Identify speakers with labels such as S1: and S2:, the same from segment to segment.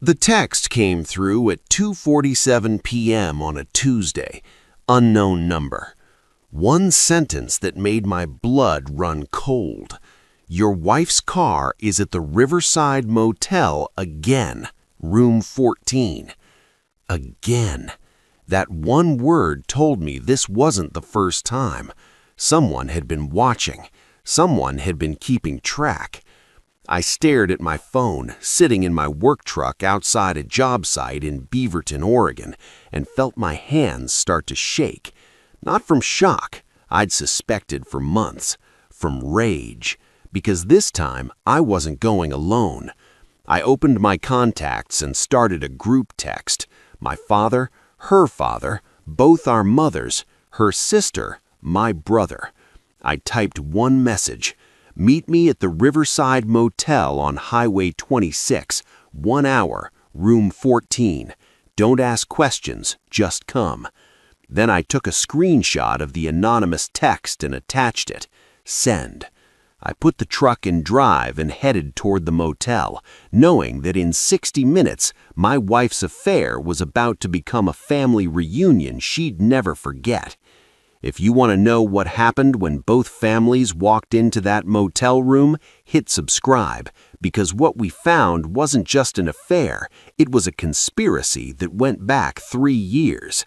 S1: The text came through at 2:47 p.m. on a Tuesday. Unknown number. One sentence that made my blood run cold. Your wife's car is at the Riverside Motel again, room 14. Again. That one word told me this wasn't the first time. Someone had been watching. Someone had been keeping track. I stared at my phone, sitting in my work truck outside a job site in Beaverton, Oregon, and felt my hands start to shake. Not from shock, I'd suspected for months. From rage. Because this time, I wasn't going alone. I opened my contacts and started a group text. My father, her father, both our mothers, her sister, my brother. I typed one message. Meet me at the Riverside Motel on Highway 26, 1 hour, room 14. Don't ask questions, just come. Then I took a screenshot of the anonymous text and attached it. Send. I put the truck in drive and headed toward the motel, knowing that in 60 minutes, my wife's affair was about to become a family reunion she'd never forget. If you want to know what happened when both families walked into that motel room, hit subscribe, because what we found wasn't just an affair, it was a conspiracy that went back 3 years.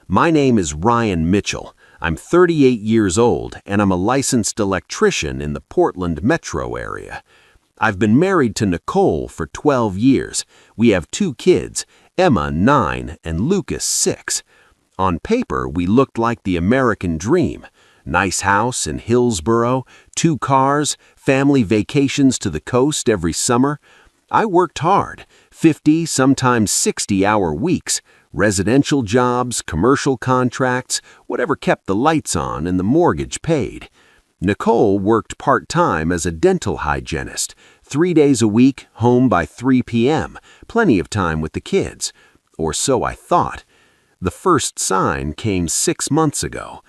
S1: My name is Ryan Mitchell. I'm 38 years old, and I'm a licensed electrician in the Portland metro area. I've been married to Nicole for 12 years. We have 2 kids, Emma, 9, and Lucas, 6. On paper, we looked like the American dream. Nice house in Hillsboro, 2 cars, family vacations to the coast every summer. I worked hard, 50, sometimes 60-hour weeks, residential jobs, commercial contracts, whatever kept the lights on and the mortgage paid. Nicole worked part-time as a dental hygienist, 3 days a week, home by 3 p.m., plenty of time with the kids. Or so I thought. The first sign came 6 months ago.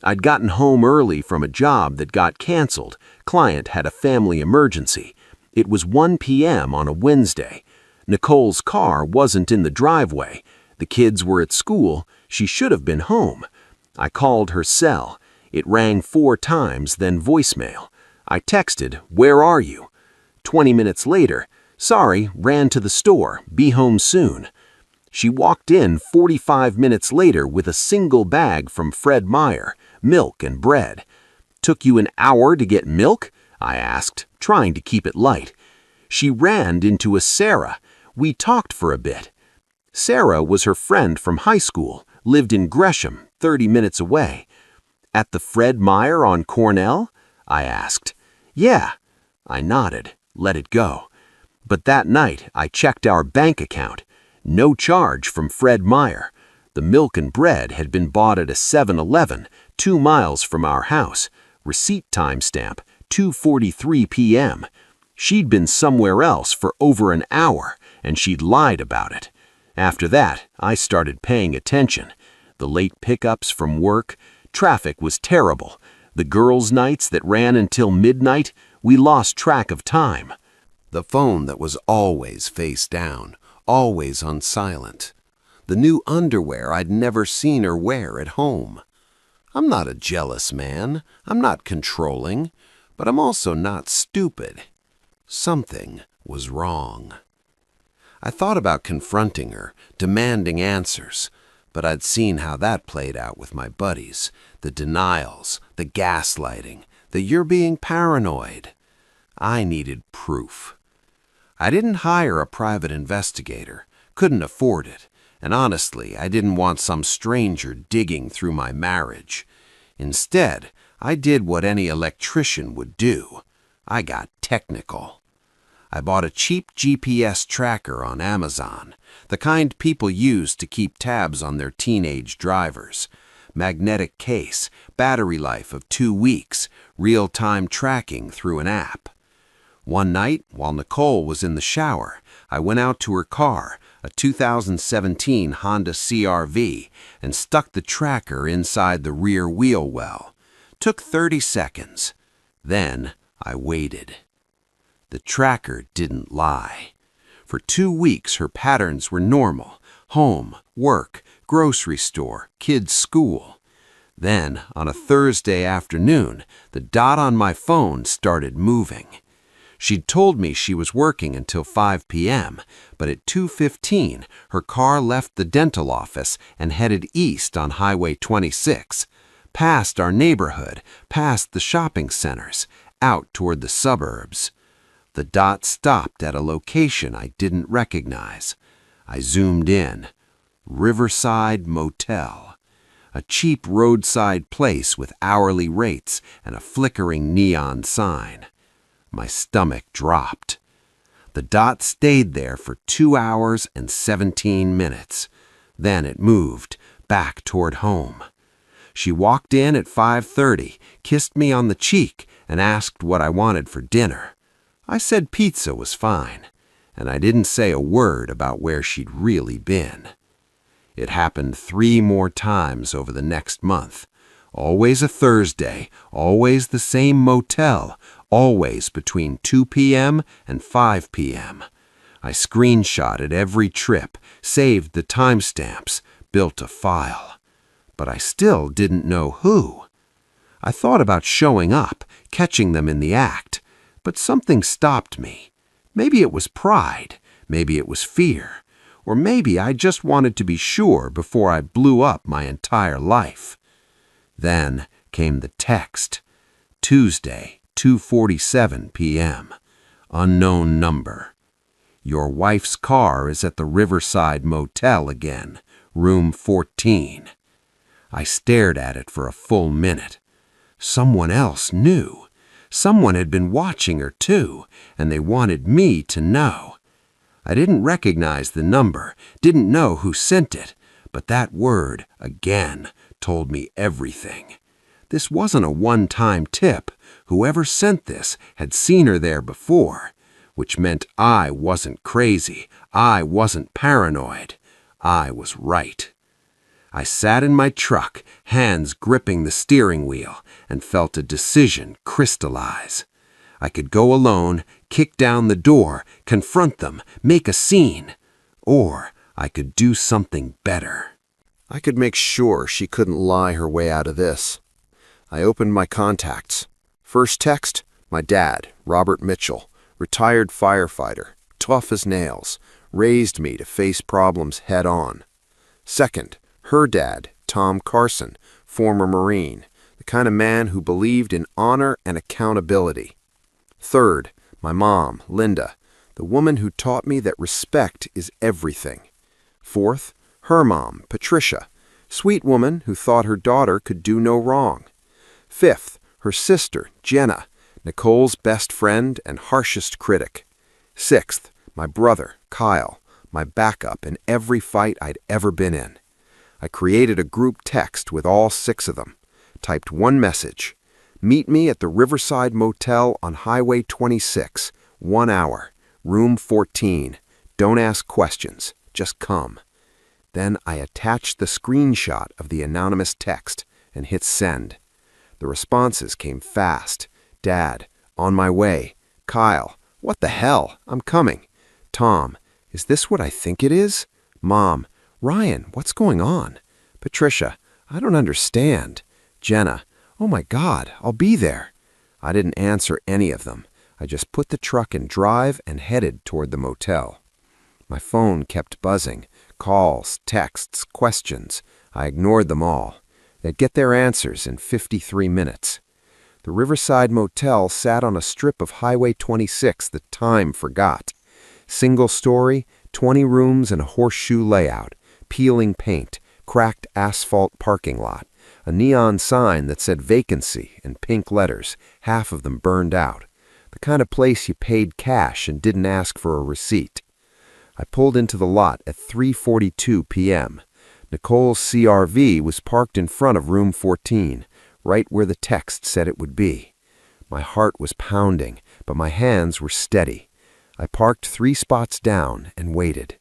S1: I'd gotten home early from a job that got canceled. Client had a family emergency. It was 1 p.m. on a Wednesday. Nicole's car wasn't in the driveway. The kids were at school. She should have been home. I called her cell. It rang 4 times, then voicemail. I texted, "Where are you?" 20 minutes later, "Sorry, ran to the store. Be home soon." She walked in 45 minutes later with a single bag from Fred Meyer, milk and bread. "Took you an hour to get milk?" I asked, trying to keep it light. She ran into a Sarah. We talked for a bit. Sarah was her friend from high school, lived in Gresham, 30 minutes away. "At the Fred Meyer on Cornell?" I asked. "Yeah." I nodded, let it go. But that night, I checked our bank account. No charge from Fred Meyer. The milk and bread had been bought at a 7-Eleven, 2 miles from our house. Receipt timestamp, 2:43 p.m. She'd been somewhere else for over an hour, and she'd lied about it. After that, I started paying attention. The late pickups from work, traffic was terrible. The girls' nights that ran until midnight, we lost track of time. The phone that was always face down, always on silent. The new underwear I'd never seen her wear at home. I'm not a jealous man. I'm not controlling. But I'm also not stupid. Something was wrong. I thought about confronting her, demanding answers, but I'd seen how that played out with my buddies. The denials, the gaslighting, the "you're being paranoid." I needed proof. I didn't hire a private investigator, couldn't afford it, and honestly, I didn't want some stranger digging through my marriage. Instead, I did what any electrician would do. I got technical. I bought a cheap GPS tracker on Amazon, the kind people use to keep tabs on their teenage drivers. Magnetic case, battery life of 2 weeks, real-time tracking through an app. One night, while Nicole was in the shower, I went out to her car, a 2017 Honda CR-V, and stuck the tracker inside the rear wheel well. Took 30 seconds. Then I waited. The tracker didn't lie. For 2 weeks, her patterns were normal: home, work, grocery store, kids' school. Then, on a Thursday afternoon, the dot on my phone started moving. She'd told me she was working until 5 p.m., but at 2:15, her car left the dental office and headed east on Highway 26, past our neighborhood, past the shopping centers, out toward the suburbs. The dot stopped at a location I didn't recognize. I zoomed in. Riverside Motel. A cheap roadside place with hourly rates and a flickering neon sign. My stomach dropped. The dot stayed there for 2 hours and 17 minutes. Then it moved, back toward home. She walked in at 5:30, kissed me on the cheek, and asked what I wanted for dinner. I said pizza was fine, and I didn't say a word about where she'd really been. It happened 3 more times over the next month. Always a Thursday, always the same motel, always between 2 p.m. and 5 p.m. I screenshotted every trip, saved the timestamps, built a file. But I still didn't know who. I thought about showing up, catching them in the act, but something stopped me. Maybe it was pride, maybe it was fear, or maybe I just wanted to be sure before I blew up my entire life. Then came the text. Tuesday, 2:47 p.m. Unknown number. Your wife's car is at the Riverside Motel again, room 14. I stared at it for a full minute. Someone else knew. Someone had been watching her too, and they wanted me to know. I didn't recognize the number, didn't know who sent it, but that word, again, told me everything. This wasn't a one-time tip. Whoever sent this had seen her there before, which meant I wasn't crazy. I wasn't paranoid. I was right. I sat in my truck, hands gripping the steering wheel, and felt a decision crystallize. I could go alone, kick down the door, confront them, make a scene. Or I could do something better. I could make sure she couldn't lie her way out of this. I opened my contacts. First text, my dad, Robert Mitchell, retired firefighter, tough as nails, raised me to face problems head on. Second, her dad, Tom Carson, former Marine, the kind of man who believed in honor and accountability. Third, my mom, Linda, the woman who taught me that respect is everything. Fourth, her mom, Patricia, sweet woman who thought her daughter could do no wrong. Fifth, her sister, Jenna, Nicole's best friend and harshest critic. Sixth, my brother, Kyle, my backup in every fight I'd ever been in. I created a group text with all 6 of them, typed one message: meet me at the Riverside Motel on Highway 26, 1 hour, room 14. Don't ask questions, just come. Then I attached the screenshot of the anonymous text and hit send. The responses came fast. Dad, on my way. Kyle, what the hell? I'm coming. Tom, is this what I think it is? Mom, Ryan, what's going on? Patricia, I don't understand. Jenna, oh my God, I'll be there. I didn't answer any of them. I just put the truck in drive and headed toward the motel. My phone kept buzzing. Calls, texts, questions. I ignored them all. They'd get their answers in 53 minutes. The Riverside Motel sat on a strip of Highway 26 that time forgot. Single story, 20 rooms and a horseshoe layout, peeling paint, cracked asphalt parking lot, a neon sign that said vacancy in pink letters, half of them burned out. The kind of place you paid cash and didn't ask for a receipt. I pulled into the lot at 3:42 p.m. Nicole's CRV was parked in front of room 14, right where the text said it would be. My heart was pounding, but my hands were steady. I parked 3 spots down and waited.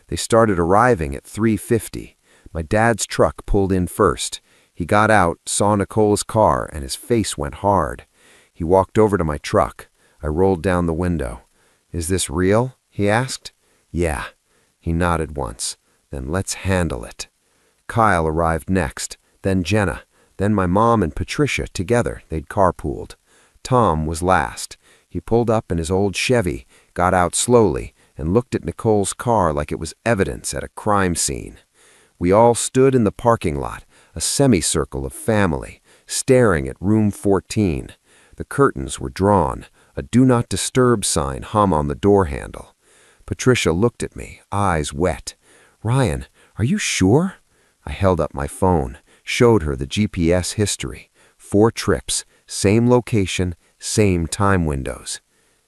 S1: They started arriving at 3:50. My dad's truck pulled in first. He got out, saw Nicole's car, and his face went hard. He walked over to my truck. I rolled down the window. Is this real? He asked.
S2: Yeah. He nodded once. Then let's handle it. Kyle arrived next, then Jenna, then my mom and Patricia together. They'd carpooled. Tom was last. He pulled up in his old Chevy, got out slowly, and looked at Nicole's car like it was evidence at a crime scene. We all stood in the parking lot, a semicircle of family, staring at room 14. The curtains were drawn, a do not disturb sign hung on the door handle. Patricia looked at me, eyes wet. "Ryan, are you sure?" I held up my phone, showed her the GPS history. 4 trips, same location, same time windows.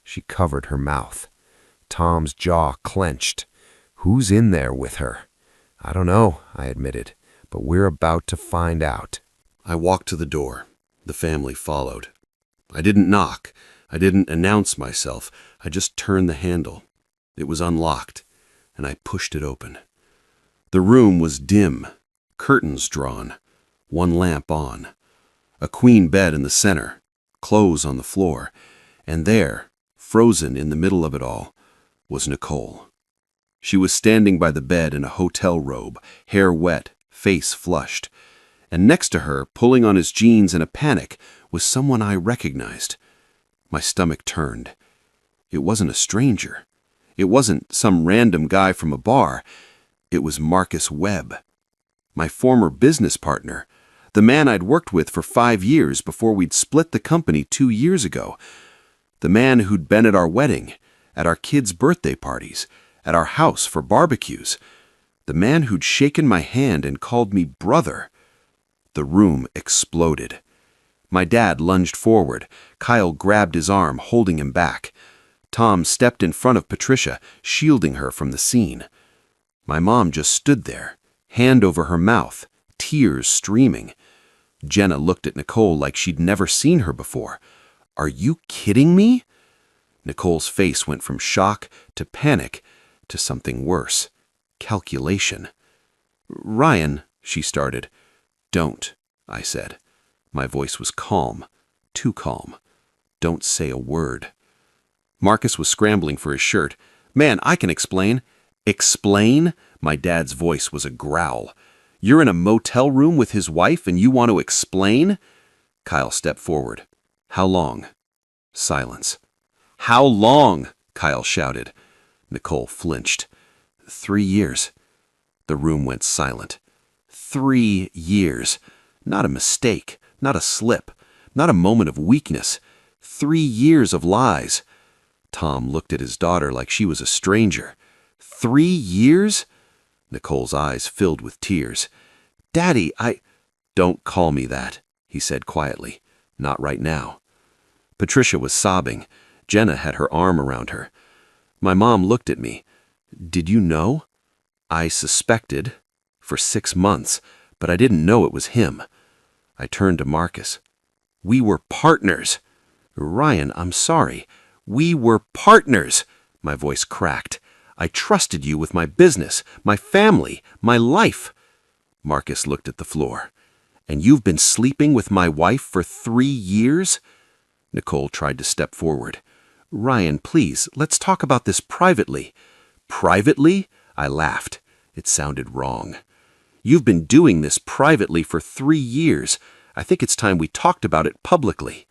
S2: She covered her mouth. Tom's jaw clenched. "Who's in there with her?" "I don't know," I admitted, "but we're about to find out."
S1: I walked to the door. The family followed. I didn't knock. I didn't announce myself. I just turned the handle. It was unlocked, and I pushed it open. The room was dim, curtains drawn, one lamp on, a queen bed in the center, clothes on the floor, and there, frozen in the middle of it all, was Nicole. She was standing by the bed in a hotel robe, hair wet, face flushed, and next to her, pulling on his jeans in a panic, was someone I recognized. My stomach turned. It wasn't a stranger. It wasn't some random guy from a bar. It was Marcus Webb, my former business partner, the man I'd worked with for 5 years before we'd split the company 2 years ago, the man who'd been at our wedding, at our kids' birthday parties, at our house for barbecues, the man who'd shaken my hand and called me brother. The room exploded. My dad lunged forward. Kyle grabbed his arm, holding him back. Tom stepped in front of Patricia, shielding her from the scene. My mom just stood there, hand over her mouth, tears streaming. Jenna looked at Nicole like she'd never seen her before. "Are you kidding me?" Nicole's face went from shock to panic to something worse. Calculation. "Ryan," she started. "Don't," I said. My voice was calm, too calm. "Don't say a word." Marcus was scrambling for his shirt. "Man, I can explain." "Explain?" My dad's voice was a growl. "You're in a motel room with his wife and you want to explain?" Kyle stepped forward. "How long?" Silence. "How long?" Kyle shouted. Nicole flinched. 3 years. The room went silent. 3 years. Not a mistake, not a slip, not a moment of weakness. 3 years of lies. Tom looked at his daughter like she was a stranger. 3 years? Nicole's eyes filled with tears. "Daddy, Don't call me that," he said quietly. "Not right now." Patricia was sobbing. Jenna had her arm around her. My mom looked at me. "Did you know?" "I suspected for 6 months, but I didn't know it was him." I turned to Marcus. "We were partners." "Ryan, I'm sorry. We were partners." My voice cracked. "I trusted you with my business, my family, my life." Marcus looked at the floor. "And you've been sleeping with my wife for 3 years?" Nicole tried to step forward. "Ryan, please, let's talk about this privately." "Privately?" I laughed. It sounded wrong. "You've been doing this privately for 3 years. I think it's time we talked about it publicly."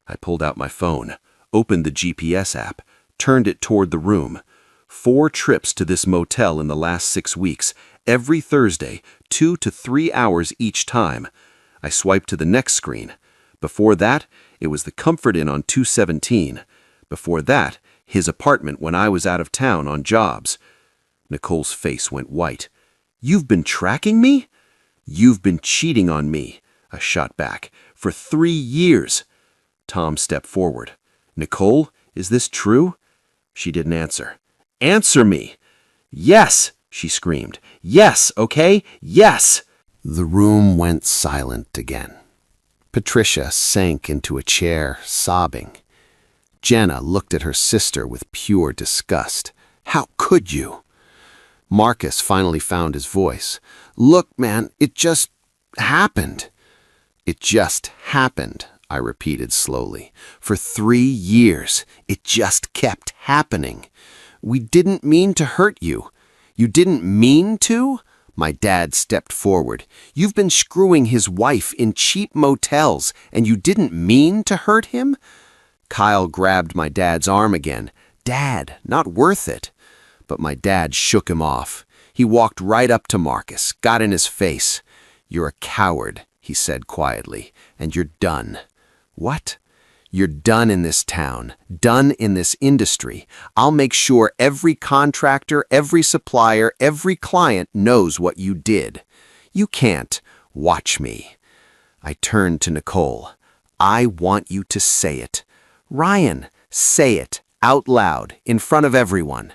S1: I pulled out my phone, opened the GPS app, turned it toward the room. 4 trips to this motel in the last 6 weeks, every Thursday, 2 to 3 hours each time. I swiped to the next screen. Before that, it was the Comfort Inn on 217. Before that, his apartment when I was out of town on jobs. Nicole's face went white. "You've been tracking me?" "You've been cheating on me," I shot back, "for 3 years." Tom stepped forward. "Nicole, is this true?" She didn't answer. "Answer me!" "Yes!" she screamed. "Yes, okay? Yes!" The room went silent again. Patricia sank into a chair, sobbing. Jenna looked at her sister with pure disgust. "How could you?" Marcus finally found his voice. "Look, man, it just happened." "It just happened," I repeated slowly. "For 3 years, it just kept happening. We didn't mean to hurt you. You didn't mean to? My dad stepped forward. You've been screwing his wife in cheap motels, and you didn't mean to hurt him? Kyle grabbed my dad's arm again. Dad, not worth it. But my dad shook him off. He walked right up to Marcus, got in his face. You're a coward, he said quietly, and you're done. What? You're done in this town, done in this industry. I'll make sure every contractor, every supplier, every client knows what you did. You can't. Watch me. I turned to Nicole. I want you to say it. Ryan, say it, out loud, in front of everyone.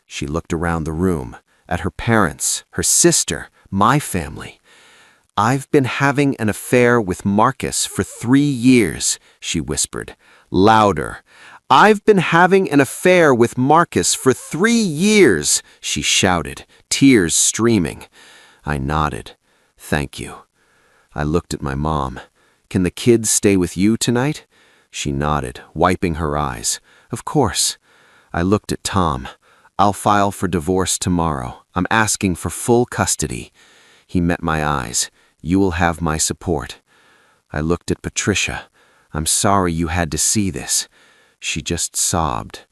S1: She looked around the room, at her parents, her sister, my family. I've been having an affair with Marcus for 3 years, she whispered, louder. I've been having an affair with Marcus for 3 years, she shouted, tears streaming. I nodded. Thank you. I looked at my mom. Can the kids stay with you tonight? She nodded, wiping her eyes. Of course. I looked at Tom. I'll file for divorce tomorrow. I'm asking for full custody. He met my eyes. You will have my support. I looked at Patricia. I'm sorry you had to see this. She just sobbed.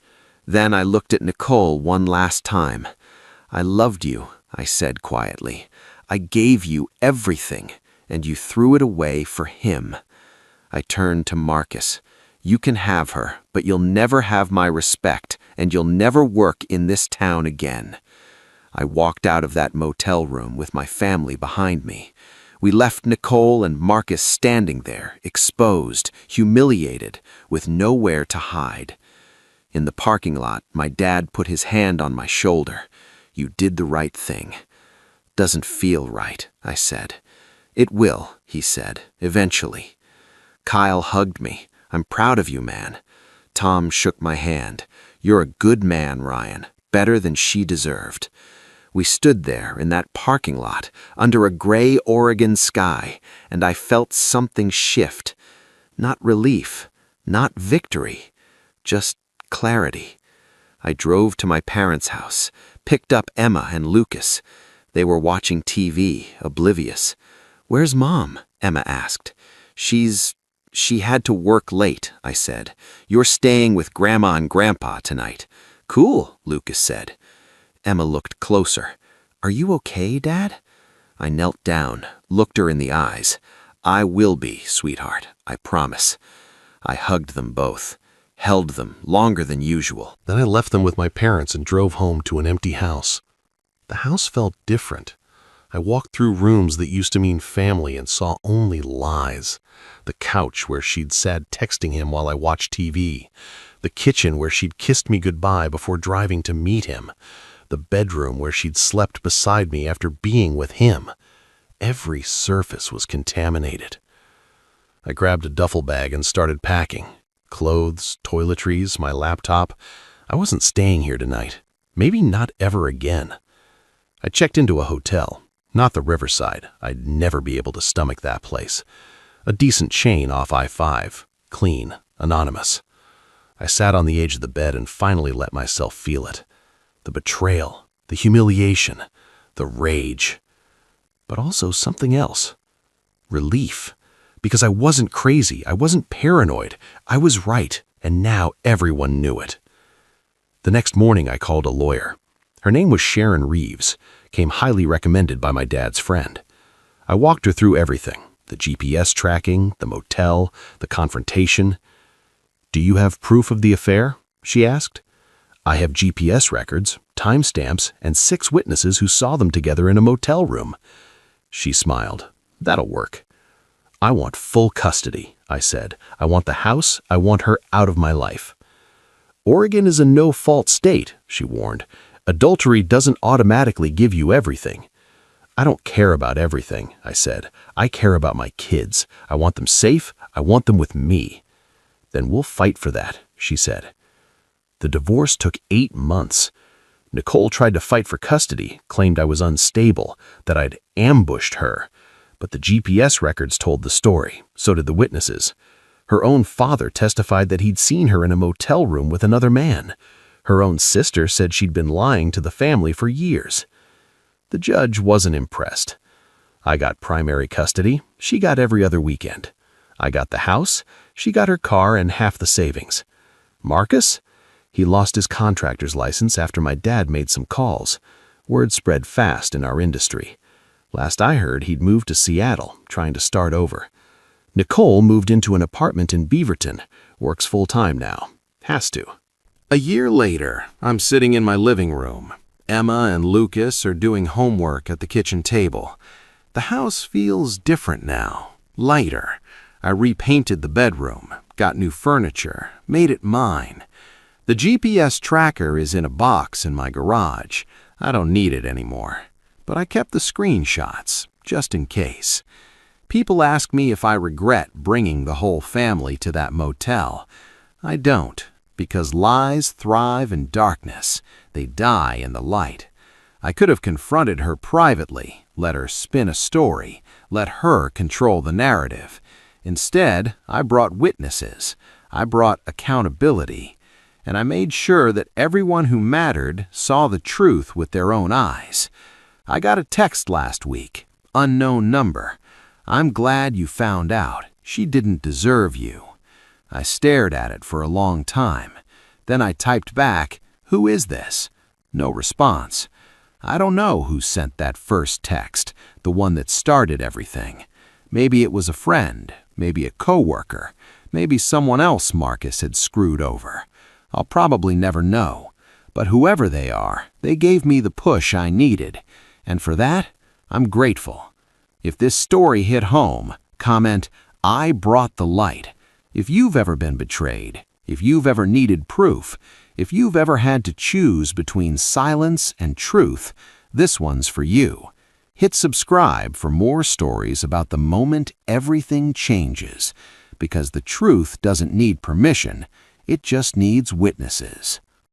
S1: Then I looked at Nicole one last time. I loved you, I said quietly. I gave you everything, and you threw it away for him. I turned to Marcus. You can have her, but you'll never have my respect, and you'll never work in this town again. I walked out of that motel room with my family behind me. We left Nicole and Marcus standing there, exposed, humiliated, with nowhere to hide. In the parking lot, my dad put his hand on my shoulder. You did the right thing. Doesn't feel right, I said. It will, he said, eventually. Kyle hugged me. I'm proud of you, man. Tom shook my hand. You're a good man, Ryan. Better than she deserved. We stood there in that parking lot under a gray Oregon sky, and I felt something shift. Not relief, not victory, just clarity. I drove to my parents' house, picked up Emma and Lucas. They were watching TV, oblivious. Where's Mom? Emma asked. She had to work late, I said. You're staying with Grandma and Grandpa tonight. Cool, Lucas said. Emma looked closer. Are you okay, Dad? I knelt down, looked her in the eyes. I will be, sweetheart, I promise. I hugged them both, held them longer than usual.
S3: Then I left them with my parents and drove home to an empty house. The house felt different. I walked through rooms that used to mean family and saw only lies. The couch where she'd sat texting him while I watched TV. The kitchen where she'd kissed me goodbye before driving to meet him. The bedroom where she'd slept beside me after being with him. Every surface was contaminated. I grabbed a duffel bag and started packing. Clothes, toiletries, my laptop. I wasn't staying here tonight. Maybe not ever again. I checked into a hotel. Not the Riverside. I'd never be able to stomach that place. A decent chain off I-5. Clean. Anonymous. I sat on the edge of the bed and finally let myself feel it. The betrayal, the humiliation, the rage. But also something else. Relief. Because I wasn't crazy. I wasn't paranoid. I was right, and now everyone knew it. The next morning I called a lawyer. Her name was Sharon Reeves, came highly recommended by my dad's friend. I walked her through everything, the GPS tracking, the motel, the confrontation. Do you have proof of the affair? She asked. I have GPS records, timestamps, and 6 witnesses who saw them together in a motel room. She smiled. That'll work. I want full custody, I said. I want the house. I want her out of my life. Oregon is a no-fault state, she warned. Adultery doesn't automatically give you everything. I don't care about everything, I said. I care about my kids. I want them safe. I want them with me. Then we'll fight for that, she said. The divorce took 8 months. Nicole tried to fight for custody, claimed I was unstable, that I'd ambushed her. But the GPS records told the story. So did the witnesses. Her own father testified that he'd seen her in a motel room with another man. Her own sister said she'd been lying to the family for years. The judge wasn't impressed. I got primary custody, she got every other weekend. I got the house, she got her car and half the savings. Marcus? He lost his contractor's license after my dad made some calls. Word spread fast in our industry. Last I heard, he'd moved to Seattle, trying to start over. Nicole moved into an apartment in Beaverton, works full-time now. Has to. A year later, I'm sitting in my living room. Emma and Lucas are doing homework at the kitchen table. The house feels different now, lighter. I repainted the bedroom, got new furniture, made it mine. The GPS tracker is in a box in my garage. I don't need it anymore. But I kept the screenshots, just in case. People ask me if I regret bringing the whole family to that motel. I don't, because lies thrive in darkness. They die in the light. I could have confronted her privately, let her spin a story, let her control the narrative. Instead, I brought witnesses. I brought accountability. And I made sure that everyone who mattered saw the truth with their own eyes. I got a text last week, unknown number. I'm glad you found out. She didn't deserve you. I stared at it for a long time. Then I typed back, "Who is this?" No response. I don't know who sent that first text, the one that started everything. Maybe it was a friend, maybe a coworker, maybe someone else Marcus had screwed over. I'll probably never know. But whoever they are, they gave me the push I needed. And for that, I'm grateful. If this story hit home, comment, "I brought the light." If you've ever been betrayed, if you've ever needed proof, if you've ever had to choose between silence and truth, this one's for you. Hit subscribe for more stories about the moment everything changes, because the truth doesn't need permission, it just needs witnesses.